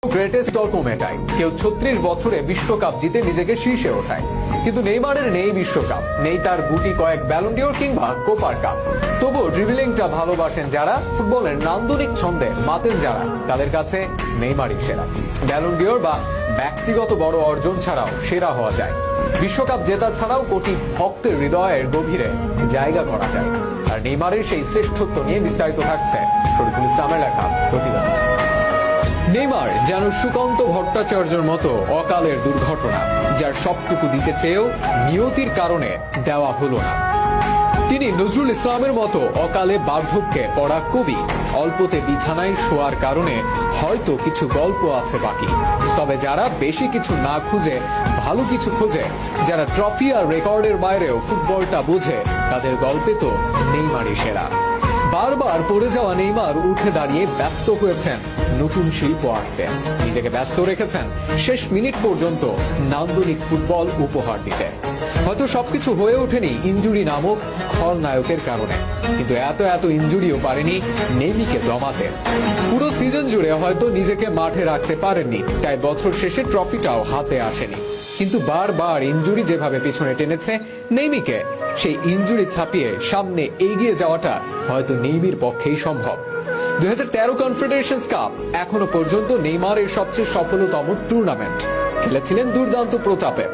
Greatest তর্ক মেটায়, কেউ 36 বছরে বিশ্বকাপ জিতে নিজেকে শীর্ষে ওঠায়, কিন্তু নেইমারের নেই বিশ্বকাপ, নেই তার গুটি কয়েক ব্যালন ডিওর কিংবা কোপার কাপ। তবুও ড্রিবলিংটা ভালোবাসেন যারা, ফুটবলের নান্দনিক ছন্দে মাতেন যারা, তাদের কাছে নেইমারই সেরা। ব্যালন ডিওর বা ব্যক্তিগত বড় অর্জন ছাড়াও সেরা হওয়া যায়, বিশ্বকাপ জেতা ছাড়াও কোটি ভক্তের হৃদয়ের গভীরে জায়গা করা যায়। আর নেইমারের সেই শ্রেষ্ঠত্ব নিয়ে বিস্তারিত থাকছে শরীফুল ইসলামের লেখা প্রতিবেদন। নেইমার যেন সুকান্ত ভট্টাচার্যের মতো অকালের দুর্ঘটনা, যার সবটুকু দিতে চেয়েও নিয়তির কারণে দেওয়া হলো না। তিনি নজরুল ইসলামের মতো অকালে বার্ধক্যে পড়া কবি, অল্পতে বিছানায় শোয়ার কারণে হয়তো কিছু গল্প আছে বাকি। তবে যারা বেশি কিছু না খুঁজে ভালো কিছু খোঁজে, যারা ট্রফি আর রেকর্ডের বাইরেও ফুটবলটা বোঝে, তাদের গল্পে তো নেইমারই সেরা। বারবার পড়ে যাওয়া নেইমার উঠে দাঁড়িয়ে ব্যস্ত হয়েছেন নতুন শিল্প আঁকতে, নিজেকে ব্যস্ত রেখেছেন শেষ মিনিট পর্যন্ত নান্দনিক ফুটবল উপহার দিতে। হয়তো সবকিছু হয়ে ওঠেনি ইনজুরি নামক খলনায়কের কারণে, কিন্তু এত ইনজুরিও পারেনি নেইমিকে দমাতে। পুরো সিজন জুড়ে হয়তো নিজেকে মাঠে রাখতে পারেননি, তাই বছর শেষে ট্রফিটাও হাতে আসেনি। কিন্তু বারবার ইনজুরি যেভাবে পিছনে টেনেছে নেইমিকে, সেই ইনজুরি ছাপিয়ে সামনে এগিয়ে যাওয়াটা হয়তো নেইমির পক্ষেই সম্ভব। 2013 কনফেডারেশনস কাপ এখনো পর্যন্ত নেইমারের সবচেয়ে সফলতম টুর্নামেন্ট, খেলেছিলেন দুর্দান্ত প্রতাপে।